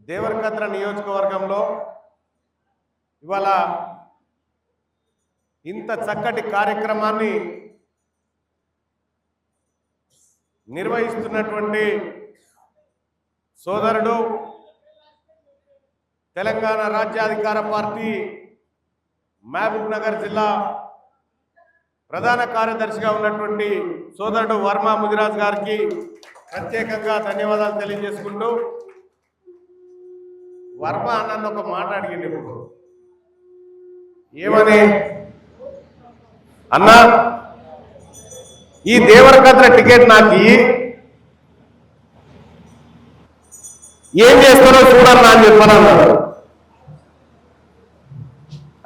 దేవరకద్ర నియోజకవర్గంలో ఇవాళ ఇంత చక్కటి కార్యక్రమాన్ని నిర్వహిస్తున్నటువంటి సోదరుడు తెలంగాణ రాజ్యాధికార పార్టీ మహబూబ్ నగర్ జిల్లా ప్రధాన కార్యదర్శిగా ఉన్నటువంటి సోదరుడు వర్మ ముదిరాజ్ గారికి ప్రత్యేకంగా ధన్యవాదాలు తెలియజేసుకుంటూ, వర్మ నన్ను ఒక మాట అడిగింది ఇప్పుడు, ఏమని అన్నా ఈ దేవరకద్ర టికెట్ నాకు ఏం చేస్తారో చూడన్నా అని చెప్పానన్నాడు.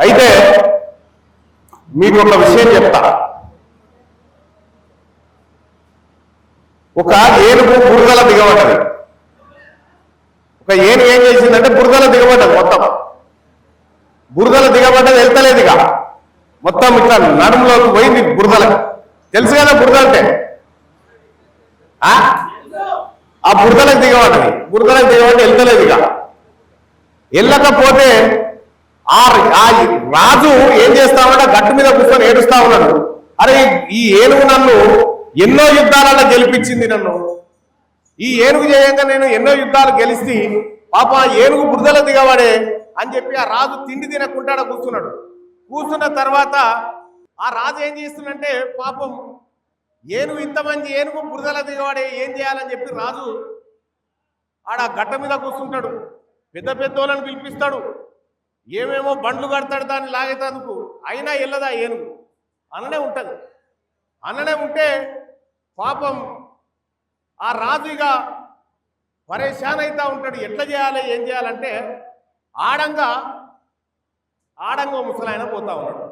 అయితే మీకు ఒక విషయం చెప్తా. ఒక ఏనుగు బురదల దిగబడ్డది. ఒక ఏనుగు ఏం చేసిందంటే బురదల దిగబడ్డది. మొత్తం బురదల దిగబడ్డది, వెళ్తలేదుగా, మొత్తం ఇట్లా నడుములోకి పోయింది బురదలకు. తెలుసు కదా బురద అంటే, ఆ బురదలకు దిగబడ్డది. బురదలకు దిగబడి వెళ్తలేదుగా. వెళ్ళకపోతే ఆ రాజు ఏం చేస్తామంటే గట్టు మీద కూర్చొని ఏడుస్తా ఉన్నాడు. అరే ఈ ఏనుగు నన్ను ఎన్నో యుద్ధాలలో గెలిపించింది, నన్ను ఈ ఏనుగు చేయంగా నేను ఎన్నో యుద్ధాలు గెలిచి పాప ఏనుగు బురదల దిగబడే అని చెప్పి ఆ రాజు తిండి తినకుండా కూర్చున్నాడు. కూర్చున్న తర్వాత ఆ రాజు ఏం చేస్తుందంటే, పాపం ఏనుగు ఇంతమంది ఏనుగు బురదల దిగబడే ఏం చేయాలని చెప్పి రాజు ఆడ గట్ట మీద కూర్చుంటాడు. పెద్ద పెద్దోళ్ళని పిలిపిస్తాడు, ఏమేమో బండ్లు కడతాడు, దాన్ని లాగేటందుకు. అయినా వెళ్ళదా ఏనుగు, అననే ఉంటుంది. అననే ఉంటే పాపం ఆ రాజు ఇక పరేషాన్ అవుతూ ఉంటాడు. ఎట్లా చేయాలి, ఏం చేయాలంటే ఆడంగో ముసలాయన పోతా ఉన్నాడు.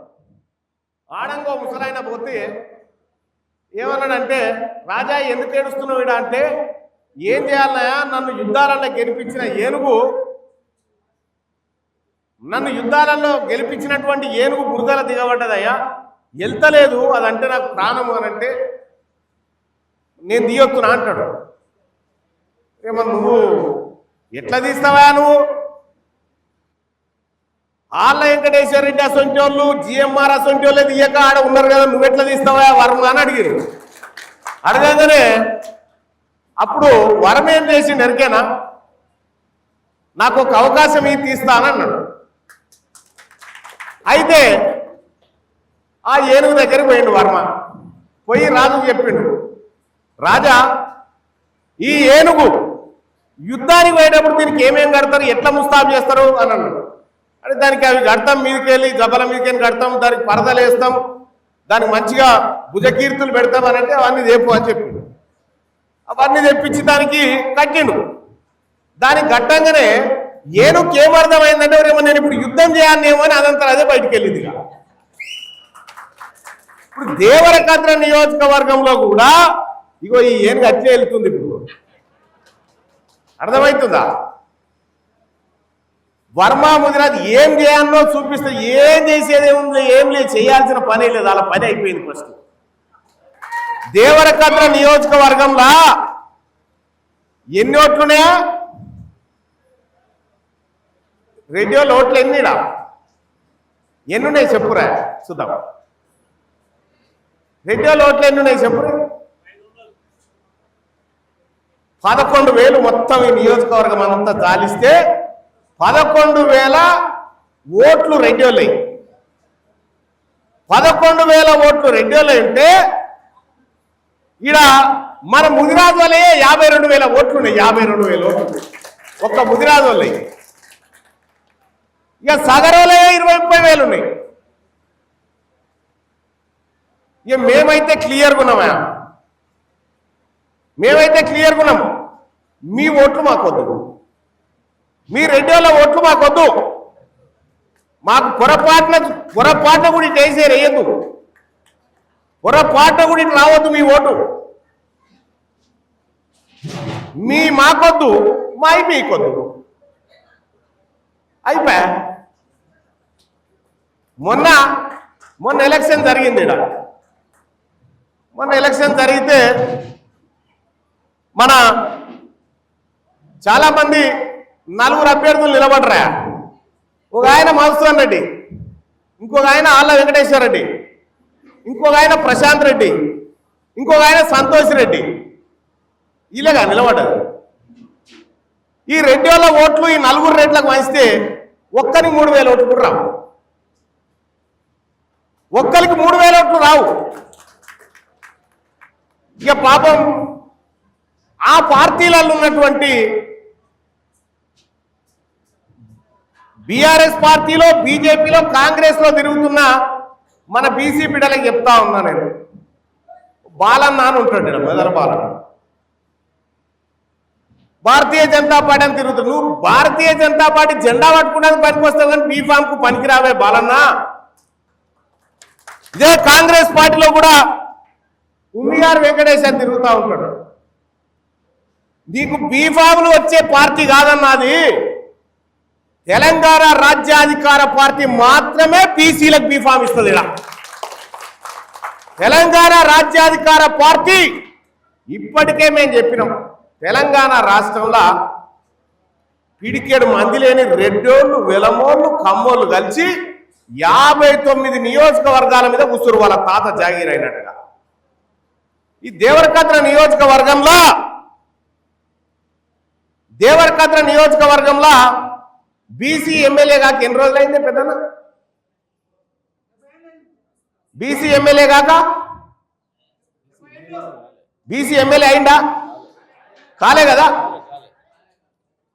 ఆడంగో ముసలాయన పోతే ఏమన్నాడంటే, రాజా ఎందుకు ఏడుస్తున్నావు ఇడా అంటే, ఏం చేయాలన్నాయా, నన్ను యుద్ధాలలో గెలిపించిన ఏనుగు, నన్ను యుద్ధాలలో గెలిపించినటువంటి ఏనుగు బురదల దిగబడ్డదయ్యా, వెళ్తలేదు, అదంటే నాకు ప్రాణము అని అంటే నేను దిగొత్తున్నా అంటాడు. ఏమో నువ్వు ఎట్లా తీస్తావా, నువ్వు ఆళ్ళ వెంకటేశ్వర రెడ్డి అసొంటి వాళ్ళు, జిఎంఆర్ అసొంటి వాళ్ళే దియ్యక ఆడ ఉన్నారు కదా, నువ్వెట్లా తీస్తావా వర్మ అని అడిగారు. అడగగానే అప్పుడు వరం ఏం చేసి నరికేనా, నాకు ఒక అవకాశం ఇది తీస్తానన్నాడు. అయితే ఆ ఏనుగు దగ్గరికి పోయిండు వర్మ. పోయి రాజుకు చెప్పిండు, రాజా ఈ ఏనుగు యుద్ధానికి పోయేటప్పుడు దీనికి ఏమేమి కడతారు, ఎట్లా ముస్తాబు చేస్తారు అని అన్నాడు. అంటే దానికి అవి కడతాం, మీదకి వెళ్ళి జబల మీదకి వెళ్ళి కడతాం, దానికి పరదలు వేస్తాం, దానికి మంచిగా భుజకీర్తులు పెడతాం అని అంటే అవన్నీ తెప్పు అని చెప్పిండు. అవన్నీ తెప్పించి దానికి కట్టిండు. దానికి కట్టంగానే ఏనుగుకి ఏమర్థమైందంటే, ఏమో నేను ఇప్పుడు యుద్ధం చేయాలనేమో అని అదంతా అదే బయటికి వెళ్ళింది. ఇప్పుడు దేవరకద్ర నియోజకవర్గంలో కూడా ఇగో ఈ ఏనుగు అట్లే వెళ్తుంది. ఇప్పుడు అర్థమవుతుందా? వర్మ ముదిరాజ్ ఏం చేయాలనో చూపిస్తే ఏం చేసేదే ఉంది, ఏం లేదు, చేయాల్సిన పనే లేదు, అలా పని అయిపోయింది. ఫస్ట్ దేవరకద్ర నియోజకవర్గంలో ఎన్ని ఓట్లున్నాయా, రేడియోలో ఓట్లు ఎన్నిడా ఎన్నున్నాయి చెప్పురా చూద్దాం. రేడియోలో ఓట్లు ఎన్నున్నాయి చెప్పురా? 11,000 మొత్తం ఈ నియోజకవర్గం అంతా జాలిస్తే 11,000 ఓట్లు రేడియోలో. 11,000 ఓట్లు రేడియోలో ఉంటే ఈడ మన ముదిరాజు వాళ్ళే 52,000 ఓట్లు ఉన్నాయి. 52,000 ఓట్లు ఒక్క ముదిరాజు వాళ్ళే. ఇక సగరోలే 20,000 ఉన్నాయి. ఇక మేమైతే క్లియర్గా ఉన్నామా, మేమైతే క్లియర్గా ఉన్నాము. మీ ఓట్లు మాకొద్దు, మీ రెడ్డిల ఓట్లు మాకొద్దు. మాకు పొరపాటున కూడా ఇటు వేసే వేయద్దు, పొరపాటున కూడా ఇటు రావద్దు మీ ఓటు. మీ మాకొద్దు, మాయి మీకొద్దు. అయిపోయా. మొన్న ఎలక్షన్ జరిగింది. మొన్న ఎలక్షన్ జరిగితే మన చాలామంది నలుగురు అభ్యర్థులు నిలబడరా. ఒక ఆయన మధుసూదన్ రెడ్డి, ఇంకొక ఆయన ఆళ్ళ వెంకటేశ్వర రెడ్డి, ఇంకొక ఆయన ప్రశాంత్ రెడ్డి, ఇంకొక ఆయన సంతోష్ రెడ్డి. ఇలాగా నిలబడ్డారు. ఈ రెడ్డి వాళ్ళ ఓట్లు ఈ నలుగురు రెడ్లకు పంచితే ఒక్కరికి 3000 ఓట్లు కూడా రావు. ఒక్కరికి 3000 ఓట్లు రావు. ఇక పాపం ఆ పార్టీలలో ఉన్నటువంటి బీఆర్ఎస్ పార్టీలో, బీజేపీలో, కాంగ్రెస్లో తిరుగుతున్న మన బీసీ బిడ్డలకు చెప్తా ఉన్నా నేను. బాలన్న అని ఉంటాడు, మెదర్ బాలన్న. భారతీయ జనతా పార్టీ అని తిరుగుతాడు. నువ్వు భారతీయ జనతా పార్టీ జెండా పట్టుకునేది పనికి వస్తావు కానీ బీఫామ్ కు పనికిరావే బాలన్న. ఇదే కాంగ్రెస్ పార్టీలో కూడా ఉమ్మిగారు వెంకటేష్ అని తిరుగుతూ ఉంటాడు. నీకు బీఫామ్లు వచ్చే పార్టీ కాదన్నది. తెలంగాణ రాజ్యాధికార పార్టీ మాత్రమే బీసీలకు బీఫామ్ ఇస్తుంది. ఇలా తెలంగాణ రాజ్యాధికార పార్టీ ఇప్పటికే మేము చెప్పినాం, తెలంగాణ రాష్ట్రంలో పిడికేడు మంది లేని రెడ్డోళ్ళు, వెలమోళ్ళు, కమ్మోళ్ళు కలిసి 59 నియోజకవర్గాల మీద కూర్చురు వాళ్ళ తాత జాగీర్ అయినట్టుగా. ఈ దేవరకద్ర నియోజకవర్గంలో బీసీ ఎమ్మెల్యే కాక ఎన్ని రోజులైంది పెద్దన్న? బీసీ ఎమ్మెల్యే కాక బీసీ ఎమ్మెల్యే అయిందా? కాలే కదా.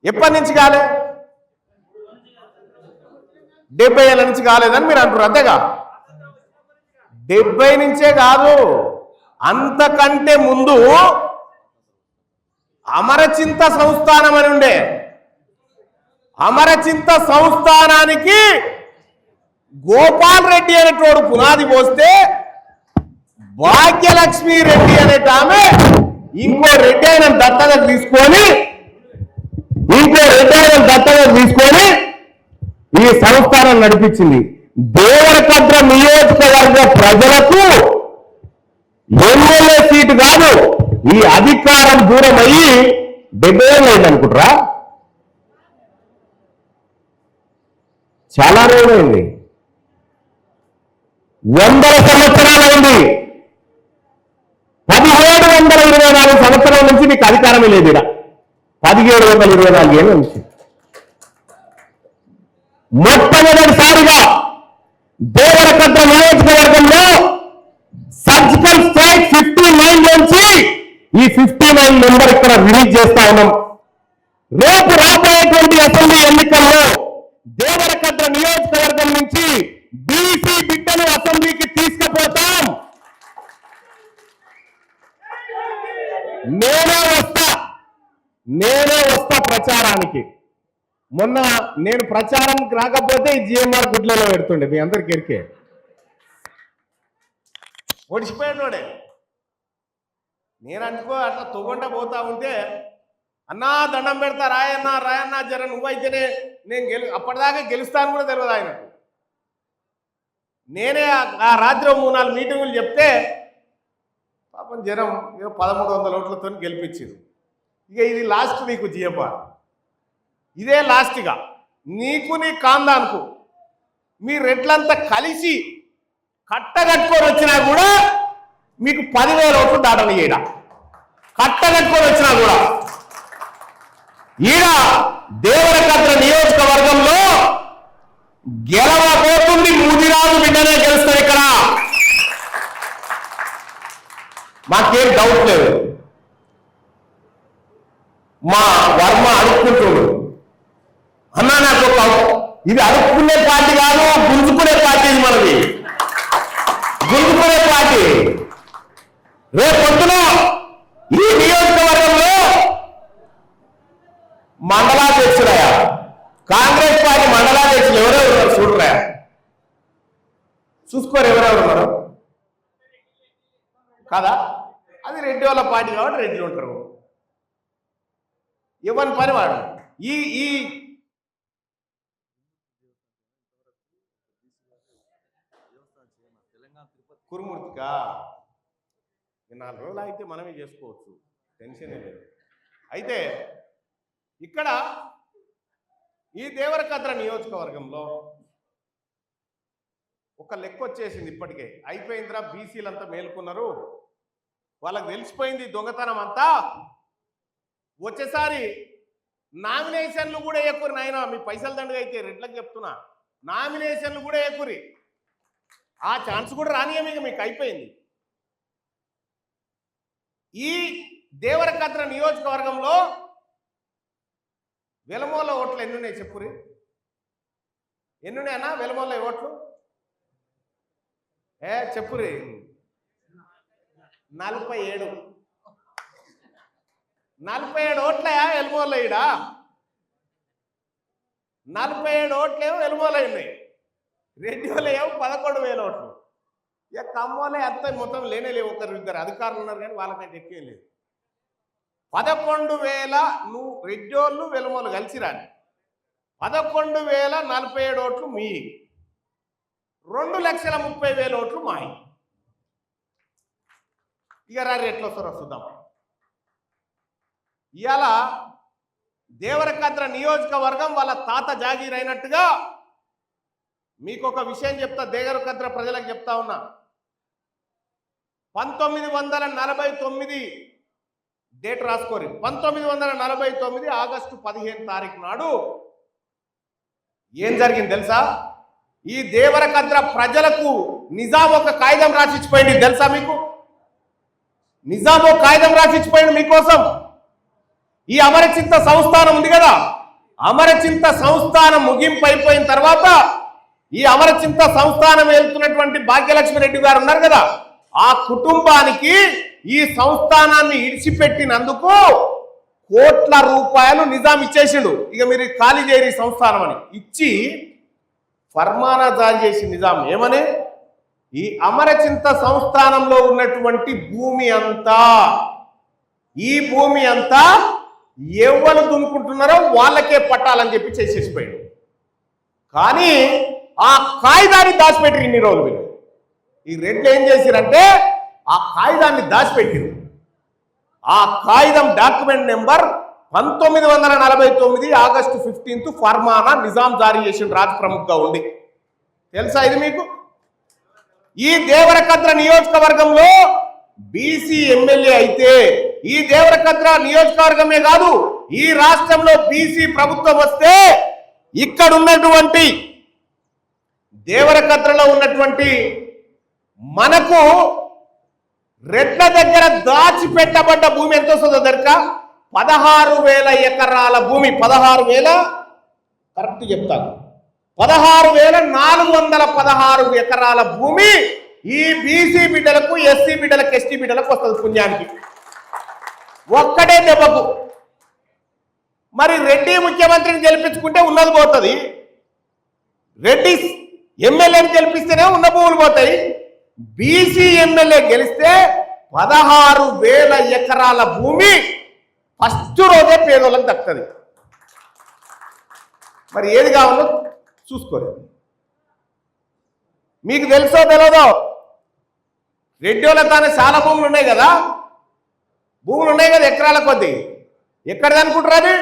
ఎప్పటి నుంచి కాలే? 70 ఏళ్ళ నుంచి కాలేదని మీరు అంటారు. అంతేగా? 70 నుంచే కాదు, అంతకంటే ముందు అమరచింత సంస్థానం అని ఉండే. అమరచింత సంస్థానానికి గోపాల్ రెడ్డి అనేటోడు పునాది పోస్తే భాగ్యలక్ష్మి రెడ్డి అనేట ఆమె ఇంకో రెడ్డి ఆయన దత్తత తీసుకొని ఈ సంస్థానం నడిపించింది. దేవరకద్ర నియోజకవర్గ ప్రజలకు ఎమ్మెల్యే సీటు కాదు, ఈ అధికారం దూరం అయ్యి 70 ఏళ్ళు అయింది అనుకుంటారా? చాలా రోజులైంది. 100 సంవత్సరాలైంది. 1724 సంవత్సరాల నుంచి నీకు అధికారమే లేదు. ఇక్కడ 1724 ఏళ్ళ నుంచి మొట్టమొదటిసారిగా దేవరకద్ర నియోజకవర్గంలో సర్జికల్ స్ట్రైక్ 59 నుంచి ఈ 59 నెంబర్ ఇక్కడ రిలీజ్ చేస్తా ఉన్నాం. రేపు రాబోయేటువంటి అసెంబ్లీ ఎన్నికల్లో దేవరకద్ర నియోజకవర్గం నుంచి బీసీ బిడ్డలు అసెంబ్లీకి తీసుకుపోతాం. నేనే వస్తా ప్రచారానికి. మొన్న నేను ప్రచారానికి రాకపోతే ఈ జిఎంఆర్ గుడ్లలో పెడుతుండే, మీ అందరికి ఎరికే. ఒడిచిపోయాడే. నేను అనుకో అట్లా తొవ్వంట పోతా ఉంటే, అన్నా దండం పెడతా, రాయన్నా జర నువ్వైతేనే నేను అప్పటిదాకా గెలుస్తాను కూడా తెలియదు ఆయనకు. నేనే ఆ రాత్రి 3-4 మీటింగులు చెప్తే పాపం జనం 1300 ఓట్లతో గెలిపించింది. ఇక ఇది లాస్ట్ నీకు జిఎంఆర్, ఇదే లాస్ట్గా నీకు నీ కాందానికి మీ రెడ్లంతా కలిసి కట్టగట్టుకొని వచ్చినా కూడా మీకు 10,000 ఓట్లు దాటని. ఈడ కట్టగట్టుకొని వచ్చినా కూడా ఈడ దేవరకద్ర నియోజకవర్గంలో గెలవబోతుంది ముదిరాజు బిడ్డనే గెలుస్తారు. ఇక్కడ మాకేం డౌట్ లేదు. మా వర్మ అడుక్కుంటున్నాడు, అన్నా నాకు ఇది అడుక్కునే పార్టీ కాదు, గుంజుకునే పార్టీ. ఇది మనది గుంజుకునే పార్టీ. రేపొద్దున ఈ నియోజకవర్గంలో మండలాధ్యక్షుడయా, కాంగ్రెస్ పార్టీ మండలాధ్యక్షులు ఎవరెవరు ఉన్నారు చూడరా, చూసుకోరు ఎవరెవరు ఉన్నారు కదా. అది రెడ్డి వాళ్ళ పార్టీ కాబట్టి రెడ్డిలు ఉంటారు. ఇవ్వని పని వాడు. ఈ కురుమూర్తికా 4 రోజులు అయితే మనమే చేసుకోవచ్చు, టెన్షన్ లేదు. అయితే ఇక్కడ ఈ దేవరకద్ర నియోజకవర్గంలో ఒక లెక్క వచ్చేసింది. ఇప్పటికే అయిపోయిందిరా, బీసీలంతా మేలుకున్నారు, వాళ్ళకి తెలిసిపోయింది దొంగతనం అంతా. వచ్చేసారి నామినేషన్లు కూడా ఎక్కురి నాయన, మీ పైసలు దండగా అయితే రెడ్లకు చెప్తున్నా, నామినేషన్లు కూడా ఎక్కురి. ఆ ఛాన్స్ కూడా రానియమిక మీకు అయిపోయింది. ఈ దేవరకద్ర నియోజకవర్గంలో వెలమోల ఓట్లు ఎన్నున్నాయి చెప్పురి? ఎన్నున్నాయన్నా వెలమోల ఓట్లు? చెప్పురి. 47. 47 ఓట్లయా వెలుమోల? ఈడ 47 ఓట్లేమో వెలుమోల ఉన్నాయి, రెడ్డి వాళ్ళు ఏమో 11,000 ఓట్లు. ఇక కమ్మోలే అంత మొత్తం లేనే లేవు, ఒకరు ఇద్దరు అధికారులు ఉన్నారు కానీ వాళ్ళకంటే ఎక్కువ లేదు. 11,000 నువ్వు రెడ్డోళ్ళు వెలుమోలు కలిసి రాని 11,047 ఓట్లు మీ, 2,30,000 ఓట్లు మాయి. ఇక రారు ఎట్లా వస్తారో చూద్దాం. ఇవాళ దేవరకద్ర నియోజకవర్గం వాళ్ళ తాత జాగీర్ అయినట్టుగా మీకు ఒక విషయం చెప్తా, దేవరకద్ర ప్రజలకు చెప్తా ఉన్నా. 1949 డేట్ రాసుకోరి. 1949 ఆగస్టు 15 తారీఖు నాడు ఏం జరిగింది తెలుసా? ఈ దేవరకద్ర ప్రజలకు నిజాం ఒక కాగితం రాసిచ్చిపోయింది. తెలుసా మీకు? నిజాం ఒక కాగితం రాసిచ్చిపోయింది మీకోసం. ఈ అమరచింత సంస్థానం ఉంది కదా, అమరచింత సంస్థానం ముగింపు అయిపోయిన తర్వాత ఈ అమరచింత సంస్థానం వెళ్తున్నటువంటి భాగ్యలక్ష్మి రెడ్డి గారు ఉన్నారు కదా, ఆ కుటుంబానికి ఈ సంస్థానాన్ని ఇడిచిపెట్టినందుకు కోట్ల రూపాయలు నిజాం ఇచ్చేసిండు. ఇక మీరు ఖాళీ చేయరు సంస్థానం అని ఇచ్చి ఫర్మానా జారీ చేసి నిజాం ఏమని, ఈ అమరచింత సంస్థానంలో ఉన్నటువంటి భూమి అంతా, ఈ భూమి అంతా ఎవరు దున్నుకుంటున్నారో వాళ్ళకే పట్టాలని చెప్పి చేసేసిపోయాడు. కానీ ఆ కాగితాన్ని దాచిపెట్టి ఇన్ని రోజులు వీళ్ళు ఈ రెడ్లు ఏం చేసిరంటే ఆ కాగితాన్ని దాచిపెట్టిరు. ఆ కాగితం డాక్యుమెంట్ నెంబర్ 1949 ఆగస్టు 15 ఫర్మానా నిజాం జారీ చేసిన రాజ్ ప్రముఖగా ఉంది. తెలుసా ఇది మీకు? ఈ దేవరకద్ర నియోజకవర్గంలో బీసీ ఎమ్మెల్యే అయితే, ఈ దేవరకద్ర నియోజకవర్గమే కాదు ఈ రాష్ట్రంలో బీసీ ప్రభుత్వం వస్తే ఇక్కడ ఉన్నటువంటి దేవరకద్రలో ఉన్నటువంటి మనకు రెడ్ల దగ్గర దాచిపెట్టబడ్డ భూమి ఎంత వస్తుందో దొరక 16,000 ఎకరాల భూమి. 16,000 కరెక్ట్ చెప్తాను, 16,416 ఎకరాల భూమి ఈ బీసీ బిడ్డలకు, ఎస్సీ బిడ్డలకు, ఎస్టీ బిడ్డలకు వస్తుంది పుణ్యానికి, ఒక్కడే దెబ్బకు. మరి రెడ్డి ముఖ్యమంత్రిని గెలిపించుకుంటే ఉన్నది పోతుంది, రెడ్డి ఎమ్మెల్యేని గెలిపిస్తేనే ఉన్న భూములు పోతాయి. బీసీ ఎమ్మెల్యే గెలిస్తే 16,000 ఎకరాల భూమి ఫస్ట్ రోజే పేదోళ్ళకి దక్కుతుంది. మరి ఏది కావాలో చూసుకోలేదు. మీకు తెలుసో తెలియదో, రెడ్డి వాళ్ళ తానే చాలా భూములు ఉన్నాయి కదా, ఎకరాల కొద్దీ. ఎక్కడిది అనుకుంటారు అది?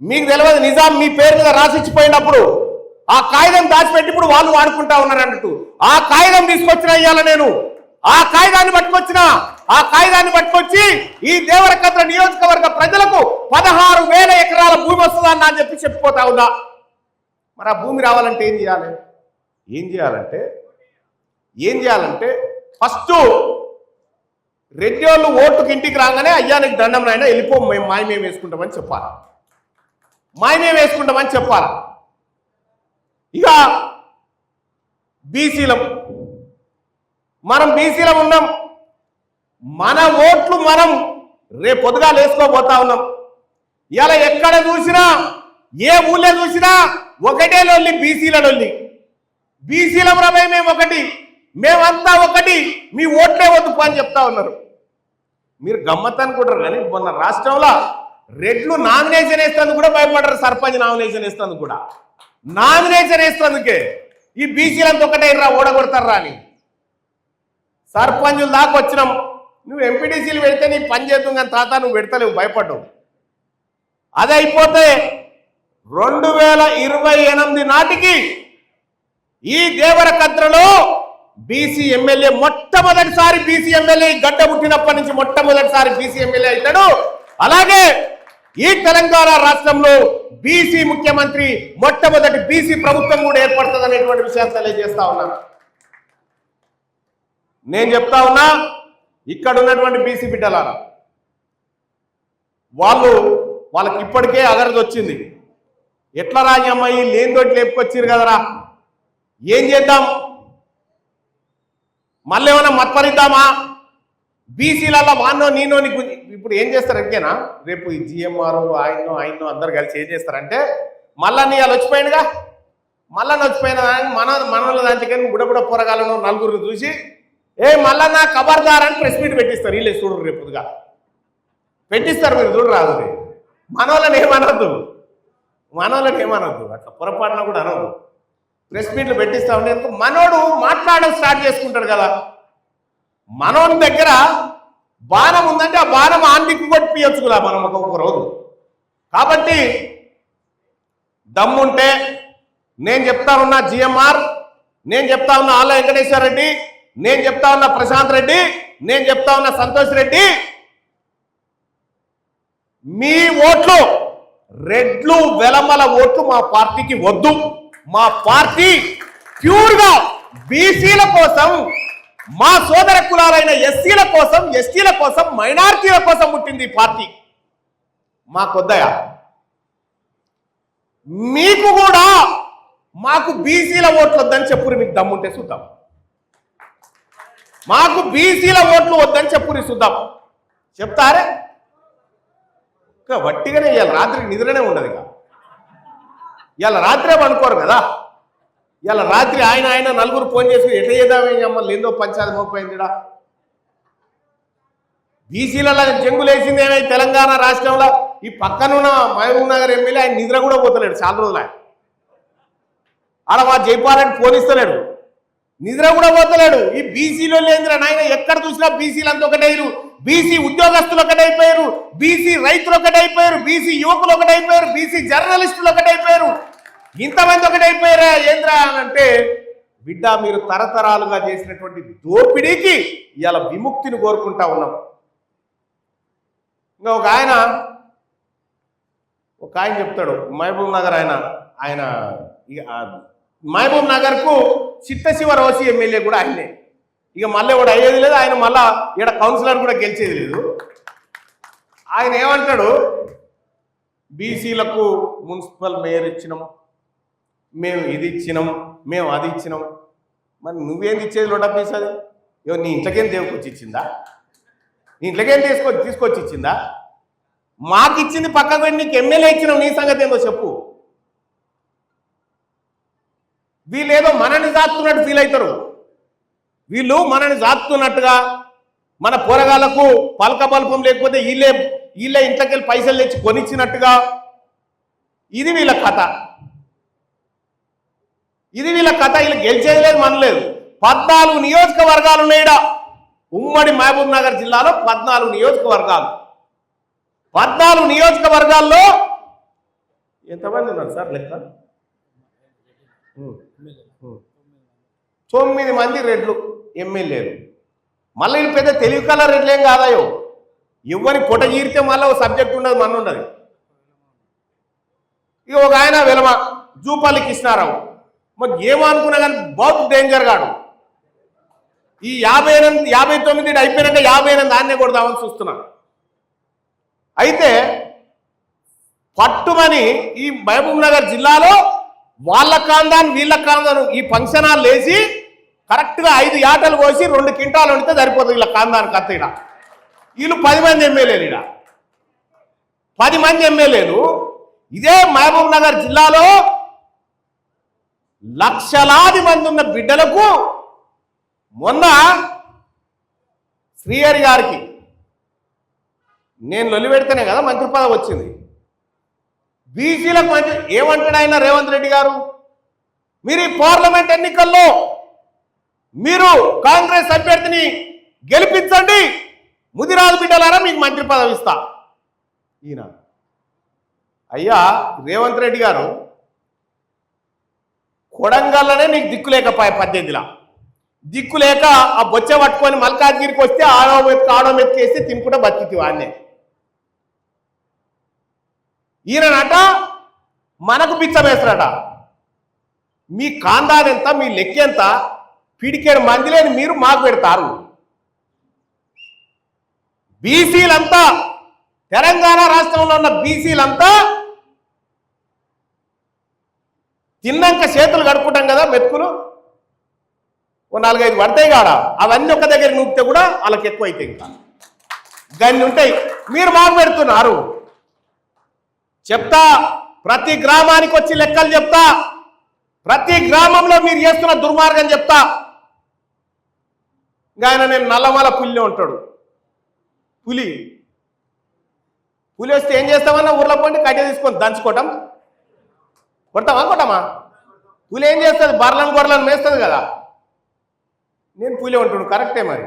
మీకు తెలియదు. నిజాం మీ పేరు మీద రాసిచ్చిపోయినప్పుడు ఆ కాగితం దాచిపెట్టి ఇప్పుడు వాళ్ళు వాడుకుంటా ఉన్నారు అన్నట్టు. ఆ కాగితం తీసుకొచ్చిన ఇయ్యాల నేను, ఆ కాగితాన్ని పట్టుకొచ్చి ఈ దేవరకద్ర నియోజకవర్గ ప్రజలకు 16,000 ఎకరాల భూమి వస్తుందన్న అని చెప్పి చెప్పిపోతా ఉన్నా. మరి ఆ భూమి రావాలంటే ఏం చేయాలంటే ఫస్ట్ రెడ్డి వాళ్ళు ఓటుకి ఇంటికి రాగానే అయ్యా నీకు దండం నాయన వెళ్ళిపో, మేము మాయమేం వేసుకుంటామని చెప్పాలా. ఇక మనం బీసీలం ఉన్నాం, మన ఓట్లు మనం రేపు పొద్దుగా వేసుకోబోతా ఉన్నాం. ఇలా ఎక్కడ చూసినా, ఏ ఊళ్ళో చూసినా ఒకటే లొల్లి, బీసీల రమై మేము ఒకటి, మేమంతా ఒకటి, మీ ఓట్లే వద్దు అని చెప్తా ఉన్నారు. మీరు గమ్మత్ అనుకుంటారు కానీ మొన్న రాష్ట్రంలో రెడ్లు నామినేషన్ వేస్తేందుకు కూడా భయపడరు. సర్పంచ్ నామినేషన్ వేస్తేందుకు కూడా, నామినేషన్ వేస్తేందుకే ఈ బీసీలంతా ఒకటే రా ఓడగొడతారా అని సర్పంచుల దాకా వచ్చినాం. నువ్వు ఎంపీటీసీలు పెడితే నీ పని చేద్దాం కానీ తాత నువ్వు పెడతలేవు, భయపడ్డావు. అది అయిపోతే 2028 నాటికి ఈ దేవరకద్రలో బీసీ ఎమ్మెల్యే మొట్టమొదటిసారి బీసీ ఎమ్మెల్యే గడ్డ పుట్టినప్పటి నుంచి మొట్టమొదటిసారి బీసీ ఎమ్మెల్యే అవుతాడు. అలాగే ఈ తెలంగాణ రాష్ట్రంలో బీసీ ముఖ్యమంత్రి, మొట్టమొదటి బీసీ ప్రభుత్వం కూడా ఏర్పడుతుంది అనేటువంటి విషయాన్ని తెలియజేస్తా ఉన్నాను. నేను చెప్తా ఉన్నా, ఇక్కడ ఉన్నటువంటి బీసీ బిడ్డలారా, వాళ్ళకి ఇప్పటికే అగరది వచ్చింది. ఎట్లా రాని అమ్మాయి లేనితోటి లేపుకొచ్చారు కదరా, ఏం చేద్దాం, మళ్ళీ ఏమైనా మత్పరిద్దామా, బీసీలలో వాన్నో నీనో నీకు ఇప్పుడు ఏం చేస్తారు అంటేనా, రేపు ఈ జిఎంఆర్ ఆయన్నో అందరు కలిసి ఏం చేస్తారంటే, మళ్ళా నీ వాళ్ళు వచ్చిపోయినగా, మళ్ళా వచ్చిపోయిన మనల దాంట్లోకి బుడబుడ పొరగాలను నలుగురు చూసి మళ్ళా నా ఖబర్దార్ అని ప్రెస్ మీట్ పెట్టిస్తారు. వీళ్ళే చూడరు, రేపుగా పెట్టిస్తారు, మీరు చూడరు రాదు. మనోళ్ళని ఏమనొద్దు, అట్లా పొరపాటున కూడా అనవద్దు. ప్రెస్ మీట్లు పెట్టిస్తా ఉంటే మనోడు మాట్లాడడం స్టార్ట్ చేసుకుంటాడు కదా, మనోడి దగ్గర బాణం ఉందంటే ఆ బాణం ఆందికి కొట్టియచ్చు కదా మనం ఒక్కొక్క రోజు. కాబట్టి దమ్ముంటే నేను చెప్తా ఉన్నా జిఎంఆర్, నేను చెప్తా ఉన్నా ఆళ్ళ వెంకటేశ్వర రెడ్డి, నేను చెప్తా ఉన్నా ప్రశాంత్ రెడ్డి, నేను చెప్తా ఉన్నా సంతోష్ రెడ్డి, మీ ఓట్లు రెడ్లు వెలమల ఓట్లు మా పార్టీకి వద్దు. మా పార్టీ ప్యూర్గా బీసీల కోసం, మా సోదర కులాలైన ఎస్సీల కోసం, ఎస్టీల కోసం, మైనారిటీల కోసం పుట్టింది ఈ పార్టీ. మాకొద్దయా, మీకు కూడా మాకు బీసీల ఓట్లు వద్దని చెప్పురు, మీకు దమ్ముంటే చూద్దాం. మాకు బీసీల ఓట్లు వద్దని చెప్పురు, చూద్దాం. చెప్తారే వట్టిగానే ఇవాళ రాత్రి నిద్రనే ఉండదు. ఇవాళ రాత్రే పనుకోరు కదా. ఇవాళ రాత్రి ఆయన నలుగురు ఫోన్ చేసి ఎట్లా చేద్దామని అమ్మ లేదో పంచాయతీ మోపోయిందిడా. బీసీలలో జంగులేసింది ఏమైంది తెలంగాణ రాష్ట్రంలో. ఈ పక్కనున్న మహబూబ్ నగర్ ఎమ్మెల్యే ఆయన నిద్ర కూడా పోతలేడు చాలా రోజులు. ఆడ మా జైపాలని పోనిస్తలేడు, నిద్ర కూడా పోతలేడు. ఈ బీసీలో లేదురా నాయన, ఎక్కడ చూసినా బీసీలు అంతా ఒకటైరు. బీసీ ఉద్యోగస్తులు ఒకటైపోయారు, బీసీ రైతులు ఒకటైపోయారు, బీసీ యువకులు ఒకటైపోయారు, బీసీ జర్నలిస్టులు ఒకటైపోయారు. ఇంతమంది ఒకటైపోయారా ఏంద్రా అని అంటే, బిడ్డ మీరు తరతరాలుగా చేసినటువంటి దోపిడీకి ఇవాళ విముక్తిని కోరుకుంటా ఉన్నాం. ఇంకా ఒక ఆయన చెప్తాడు, మహబూబ్ నగర్ ఆయన మహబూబ్ నగర్కు చిట్టశివ రోసి ఎమ్మెల్యే కూడా ఆయనే. ఇక మళ్ళీ కూడా అయ్యేది లేదు, ఆయన మళ్ళా ఇక్కడ కౌన్సిలర్ కూడా గెలిచేది లేదు. ఆయన ఏమంటాడు, బీసీలకు మున్సిపల్ మేయర్ ఇచ్చినాం, మేము ఇది ఇచ్చినాం, మేము అది ఇచ్చినాం. మరి నువ్వేంది ఇచ్చేది లోటా పీస్? అది నీ ఇంట్లోకేం దేవుకొచ్చి ఇచ్చిందా? నీ ఇంట్లోకేం తీసుకొచ్చి ఇచ్చిందా? మాకు ఇచ్చింది పక్కకు పెట్టి నీకు ఎమ్మెల్యే ఇచ్చినాం, నీ సంగతి ఏందో చెప్పు. వీళ్ళేదో మనని జాతున్నట్టు ఫీల్ అవుతారు. వీళ్ళు మనని జాతున్నట్టుగా, మన పోరగాళ్లకు పలక బల్పం లేకపోతే వీళ్ళే ఇంట్లోకెళ్ళి పైసలు తెచ్చి కొనిచ్చినట్టుగా. ఇది వీళ్ళ కథ. వీళ్ళు గెలిచేది లేదు, మనలేదు. 14 నియోజకవర్గాలు ఉన్నాయిడా ఉమ్మడి మహబూబ్ నగర్ జిల్లాలో. 14 నియోజకవర్గాలు. 14 నియోజకవర్గాల్లో ఎంతమంది ఉన్నారు సార్ లెక్క? 9 మంది రెడ్లు ఎమ్మెల్యేలు. మళ్ళీ పెద్ద తెలివి కల రెడ్లేం కాదాయో. ఎవరి పొట గీరితే మళ్ళీ ఒక సబ్జెక్ట్ ఉండదు, మన ఉండదు. ఇక ఒక ఆయన వెలమ జూపల్లి కృష్ణారావు, మరి ఏమనుకున్నా కానీ బౌత్ డేంజర్ గాడు. ఈ 59 అయిపోయినాక 58 దాన్నే కొడదామని చూస్తున్నాను. అయితే పట్టుమని ఈ మహబూబ్ నగర్ జిల్లాలో వాళ్ళ కాందాన్ వీళ్ళ కాందాను ఈ ఫంక్షన్ హాల్ లేచి కరెక్ట్గా 5 యాటలు కోసి 2 క్వింటాలు వండితే సరిపోతుంది వీళ్ళ కాందానికి. అత్త ఇక్కడ వీళ్ళు 10 మంది ఎమ్మెల్యేలు, ఇక్కడ 10 మంది ఎమ్మెల్యేలు. ఇదే మహబూబ్ నగర్ జిల్లాలో లక్షలాది మంది ఉన్న బిడ్డలకు మొన్న శ్రీహరి గారికి నేను లొల్లి పెడితేనే కదా మంత్రి పదవి వచ్చింది. బీసీలకు మంచి ఏమంటాడు ఆయన రేవంత్ రెడ్డి గారు, మీరు ఈ పార్లమెంట్ ఎన్నికల్లో మీరు కాంగ్రెస్ అభ్యర్థిని గెలిపించండి, ముదిరాజు బిడ్డలారా మీకు మంత్రి పదవి ఇస్తా. ఈయన అయ్యా రేవంత్ రెడ్డి గారు, కొడంగల్లోనే నీకు దిక్కులేకపాయ 18లా దిక్కులేక ఆ బొచ్చ పట్టుకొని మల్కాజ్గిరికి వస్తే ఆడో మెతికేస్తే తినుకుంటా బతికితే వాడినే. ఈయననట మనకు బిచ్చమేస్తారట. మీ కాందానెంత, మీ లెక్కెంత, పిడికేడు మంది లేని మీరు మాకు పెడతారు. బీసీలంతా, తెలంగాణ రాష్ట్రంలో ఉన్న బీసీలంతా తిన్నాక చేతులు కడుక్కుంటాం కదా, మెతుకులు ఓ 4-5 పడతాయి కాడ, అవన్నీ ఒక దగ్గర నూపితే కూడా వాళ్ళకి ఎక్కువ అవుతాయి. ఇంకా గన్ని ఉంటాయి, మీరు మాకు పెడుతున్నారు. చెప్తా, ప్రతి గ్రామానికి వచ్చి లెక్కలు చెప్తా, ప్రతి గ్రామంలో మీరు చేస్తున్న దుర్మార్గం చెప్తా. ఇంకా ఆయన నేను నల్లమల పులి ఉంటాడు. పులి వస్తే ఏం చేస్తామన్నా ఊర్లో పోండి కట్టె తీసుకొని దంచుకోవటం, కొట్టమా? పులి ఏం చేస్తుంది? బర్లను గొర్రెలను మేస్తుంది కదా. నేను పులి ఉంటున్నాను, కరెక్టే. మరి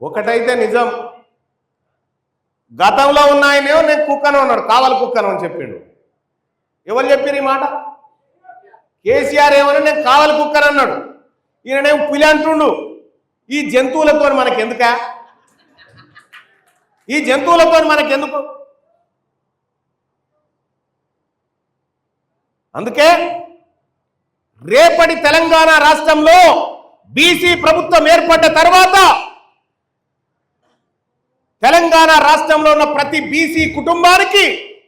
ఒకటైతే నిజం, గతంలో ఉన్న ఆయనేమో నేను కుక్కనే ఉన్నాడు, కావాలి కుక్కను అని చెప్పిండు. ఎవరు చెప్పారు ఈ మాట? కేసీఆర్ ఏమన్నా నేను కావాలి కుక్కను అన్నాడు. ఈయననేమో పులి అంటుండు. ఈ జంతువులతో మనకెందుక? ఈ జంతువులతో మనకెందుకు? అందుకే రేపటి తెలంగాణ రాష్ట్రంలో బీసీ ప్రభుత్వం ఏర్పడ్డ తర్వాత తెలంగాణ రాష్ట్రంలో ఉన్న ప్రతి బీసీ కుటుంబానికి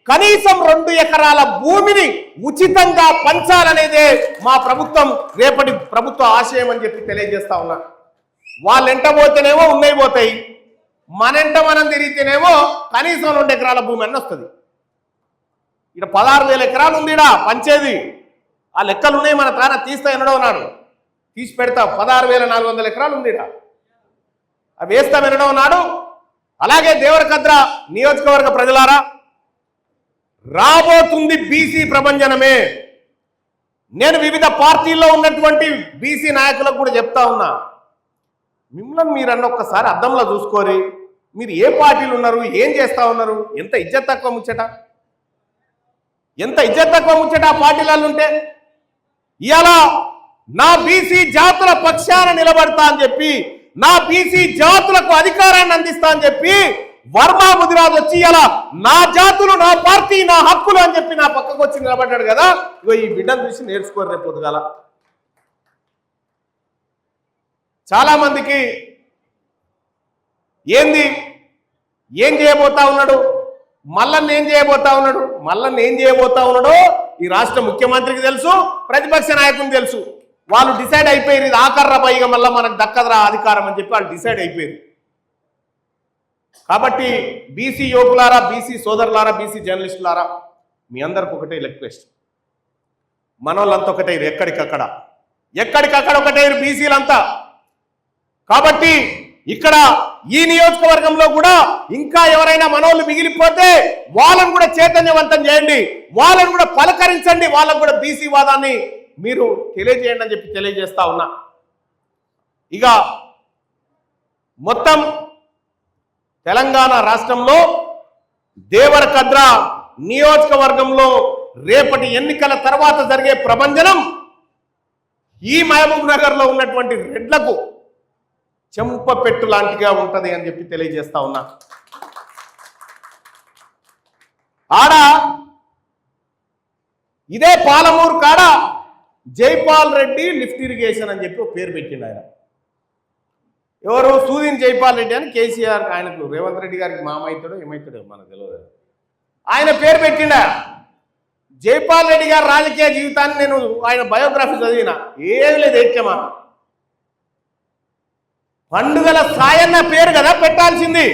కనీసం 2 ఎకరాల భూమిని ఉచితంగా పంచాలనేదే మా ప్రభుత్వం, రేపటి ప్రభుత్వ ఆశయం అని చెప్పి తెలియజేస్తా ఉన్నా. వాళ్ళెంట పోతేనేమో ఉన్నాయి పోతాయి, మనంట మనం తిరిగితేనేమో కనీసం 2 ఎకరాల భూమి అన్న వస్తుంది. ఇక్కడ 16,000 ఎకరాలు ఉంది ఇడా పంచేది. ఆ లెక్కలు ఉన్నాయి, మన తాన తీస్తా ఎన్నడో ఉన్నాడు, తీసి పెడతా. 16,400 ఎకరాలు ఉంది ఇడా, అవి వేస్తాం ఎన్నడో ఉన్నాడు. అలాగే దేవరకద్ర నియోజకవర్గ ప్రజలారా, రాబోతుంది బీసీ ప్రభంజనమే. నేను వివిధ పార్టీల్లో ఉన్నటువంటి బీసీ నాయకులకు కూడా చెప్తా ఉన్నా, మిమ్మల్ని మీరన్న ఒక్కసారి అద్దంలో చూసుకోరి. మీరు ఏ పార్టీలు ఉన్నారు, ఏం చేస్తా ఉన్నారు? ఎంత ఇజ్జత్ తక్కువ ముచ్చట, ఎంత ఇజ్జత్ తక్కువ ముచ్చట ఆ పార్టీలలో ఉంటే. ఇవాళ నా బీసీ జాతుల పక్షాన నిలబడతా అని చెప్పి, నా బీసీ జాతులకు అధికారాన్ని అందిస్తా అని చెప్పి వర్మా ముదిరాజ్ వచ్చి ఇలా నా జాతులు, నా పార్టీ, నా హక్కులు అని చెప్పి నా పక్కకు వచ్చి నిలబడ్డాడు కదా. ఇగో ఈ బిడ్డను చూసి నేర్చుకోరు రేపు పొద్దుగాల. చాలా మందికి ఏం చేయబోతా ఉన్నాడు, మల్లన్న ఏం చేయబోతా ఉన్నాడు, మల్లన్న ఏం చేయబోతా ఉన్నాడో ఈ రాష్ట్ర ముఖ్యమంత్రికి తెలుసు, ప్రతిపక్ష నాయకునికి తెలుసు. వాళ్ళు డిసైడ్ అయిపోయారు, ఇది ఆకర్ర పైగా మళ్ళీ మనకు దక్కదరా అధికారం అని చెప్పి వాళ్ళు డిసైడ్ అయిపోయారు. కాబట్టి బీసీ యువకులారా, బీసీ సోదరులారా, బీసీ జర్నలిస్టులారా, మీ అందరికి ఒకటే రిక్వెస్ట్, మనోళ్ళంతా ఒకటే, ఎక్కడికక్కడ ఒకటే బీసీలంతా. కాబట్టి ఇక్కడ ఈ నియోజకవర్గంలో కూడా ఇంకా ఎవరైనా మనోళ్ళు మిగిలిపోతే వాళ్ళని కూడా చైతన్యవంతం చేయండి, వాళ్ళని కూడా పలకరించండి, వాళ్ళకు కూడా బీసీ వాదాన్ని మీరు తెలియజేయండి అని చెప్పి తెలియజేస్తా ఉన్నా. ఇక మొత్తం తెలంగాణ రాష్ట్రంలో దేవరకద్ర నియోజకవర్గంలో రేపటి ఎన్నికల తర్వాత జరిగే ప్రభంజనం ఈ మహబూబ్ నగర్లో ఉన్నటువంటి రెడ్లకు చెంపపెట్టు లాంటిగా ఉంటది అని చెప్పి తెలియజేస్తా ఉన్నా. ఆడ ఇదే పాలమూరు కాడ జైపాల్ రెడ్డి లిఫ్ట్ ఇరిగేషన్ అని చెప్పి పేరు పెట్టిండు ఆయన. ఎవరు? సూదిన్ జైపాల్ రెడ్డి అని కేసీఆర్, ఆయనకు రేవంత్ రెడ్డి గారికి మామైతాడో ఏమైతాడో మనకు తెలియదు, ఆయన పేరు పెట్టిండా. జైపాల్ రెడ్డి గారి రాజకీయ జీవితాన్ని నేను ఆయన బయోగ్రఫీ చదివిన, ఏది లేదు ఏక్యమా. పండుగల సాయన్న పేరు కదా పెట్టాల్సింది,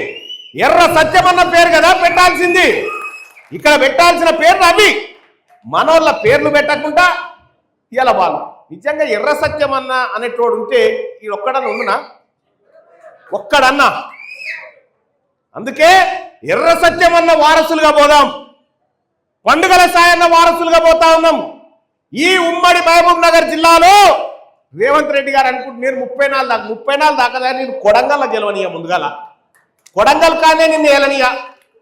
ఎర్ర సత్యమన్న పేరు కదా పెట్టాల్సింది. ఇక్కడ పెట్టాల్సిన పేర్లు అవి, మనోళ్ళ పేర్లు పెట్టకుండా ఇలా వాళ్ళు నిజంగా ఎర్ర సత్యమన్న అనేటోడు ఉంటే ఈ ఒక్కడన్నా ఉండునా? ఒక్కడన్నా. అందుకే ఎర్ర సత్యమన్న వారసులుగా పోదాం, పండుగల సాయన్న వారసులుగా పోతా ఉన్నాం. ఈ ఉమ్మడి మహబూబ్ నగర్ జిల్లాలో రేవంత్ రెడ్డి గారు అనుకుంటే నేను 34 దాకా నేను కొడంగల్లో గెలవనియా, ముందుగాల కొడంగల్ కానే నిన్ను ఏలనియా.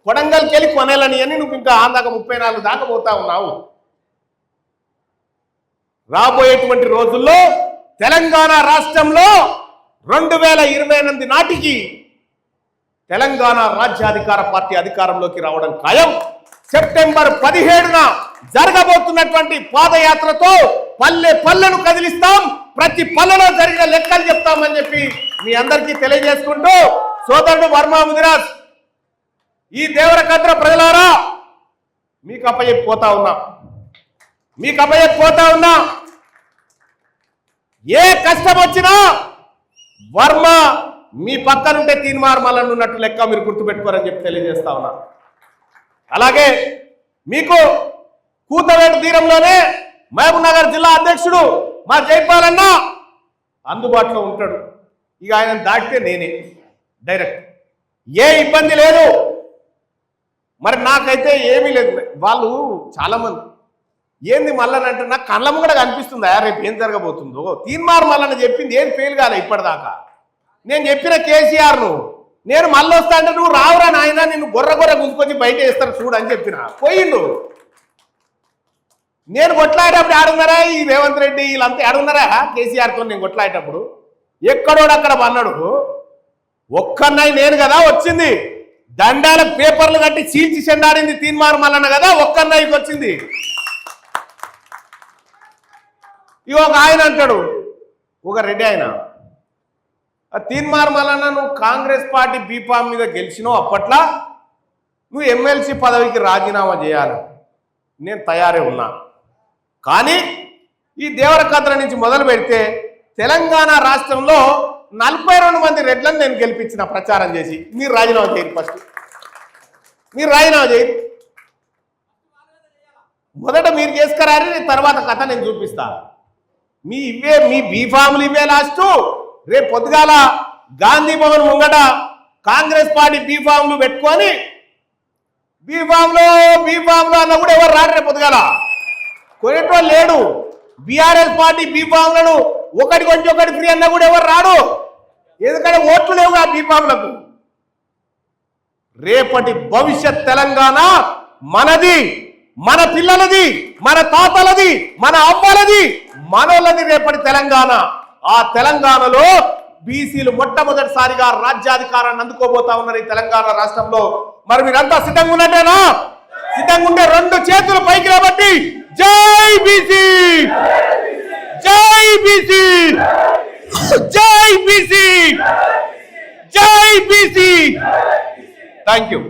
కొడంగల్కి వెళ్ళి కొనేలని అని నువ్వు ఇంకా ఆందాక 34 దాకా పోతా ఉన్నావు. రాబోయేటువంటి రోజుల్లో తెలంగాణ రాష్ట్రంలో 2028 నాటికి తెలంగాణ రాజ్యాధికార పార్టీ అధికారంలోకి రావడం ఖాయం. సెప్టెంబర్ 17న జరగబోతున్నటువంటి పాదయాత్రతో పల్లె పల్లెను కదిలిస్తాం, ప్రతి పల్లెలో జరిగిన లెక్కలు చెప్తామని చెప్పి మీ అందరికీ తెలియజేసుకుంటూ, సోదరుడు వర్మ ముదిరాజ్, ఈ దేవరకద్ర ప్రజలారా మీకు అప్పచెప్పిపోతా ఉన్నా, ఏ కష్టం వచ్చినా వర్మ మీ పక్కనుంటే తీన్మార్ మల్లన్న ఉన్నట్టు లెక్క మీరు గుర్తుపెట్టుకోరని చెప్పి తెలియజేస్తా ఉన్నా. అలాగే మీకు కూతవేటు తీరంలోనే మహబూబ్ నగర్ జిల్లా అధ్యక్షుడు మా జైపాలన్న అందుబాటులో ఉంటాడు. ఇక ఆయన దాటితే నేనే డైరెక్ట్, ఏ ఇబ్బంది లేదు. మరి నాకైతే ఏమీ లేదు. వాళ్ళు చాలా మంది ఏంది మల్లన్న అంటే నాకు కళ్ళము కూడా కనిపిస్తుందా రేపు ఏం జరగబోతుందో. తీన్మార్ మల్లన్న చెప్పింది ఏం ఫెయిల్ కాలే ఇప్పటిదాకా. నేను చెప్పిన కేసీఆర్ను నేను మళ్ళీ వస్తా అంటే నువ్వు రావురా నాయన, నిన్ను గొర్ర గుంజుకొచ్చి బయట వేస్తారు చూడు అని చెప్పిన. పోయిండు. నేను కొట్లాడేటప్పుడు ఆడున్నారా ఈ రేవంత్ రెడ్డి వీళ్ళంతా ఆడున్నారా కేసీఆర్తో? నేను కొట్లాడేటప్పుడు ఎక్కడోడు అక్కడ అన్నాడు. ఒక్కన్నాయి నేను కదా వచ్చింది, దండాలకు పేపర్లు కట్టి చీల్చి చెండాడింది తీన్మార్ మల్లన్న కదా ఒక్కన్నాయికి వచ్చింది. ఇక ఒక ఆయన అంటాడు, ఒక రెడ్డి ఆయన, తీన్మార్ మల్లన్న నువ్వు కాంగ్రెస్ పార్టీ బీఫామ్ మీద గెలిచినావు, అప్పట్లో నువ్వు ఎమ్మెల్సీ పదవికి రాజీనామా చేయాలి, నేను తయారే ఉన్నా. కానీ ఈ దేవరకద్ర నుంచి మొదలు పెడితే తెలంగాణ రాష్ట్రంలో 42 మంది రెడ్లను నేను గెలిపించిన ప్రచారం చేసి. మీరు రాజీనామా చేయండి, ఫస్ట్ మీరు రాజీనామా చేయండి, మొదట మీరు చేసుకురారి, తర్వాత కథ నేను చూపిస్తా. మీ బీఫాములు ఇవే లాస్ట్. రేపు పొద్దుగాల గాంధీ భవన్ ముంగట కాంగ్రెస్ పార్టీ బీఫామ్లు పెట్టుకొని బీఫామ్లో అన్న కూడా ఎవరు రాడు. రేపు పొద్దుగాల కొనేటోళ్ళు లేడు. బీఆర్ఎస్ పార్టీ బీఫామ్లను ఒకటి కొంచెం ఒకటి ఫ్రీ అన్న కూడా ఎవరు రాడు, ఎందుకంటే ఓట్లు లేవు ఆ బీఫామ్లకు. రేపటి భవిష్యత్ తెలంగాణ మనది, మన పిల్లలది, మన తాతలది, మన అవ్వలది, మనోళ్ళది రేపటి తెలంగాణ. ఆ తెలంగాణలో బీసీలు మొట్టమొదటిసారిగా రాజ్యాధికారాన్ని అందుకోబోతా ఉన్నారు ఈ తెలంగాణ రాష్ట్రంలో. మరి మీరంతా సిద్ధంగా ఉన్నట్టేనా? సిద్ధంగా ఉంటే 2 చేతులు పైకి రాబట్టి జై బీసీ, జై బీసీ, జై బీసీ, జై బీసీ. Thank you.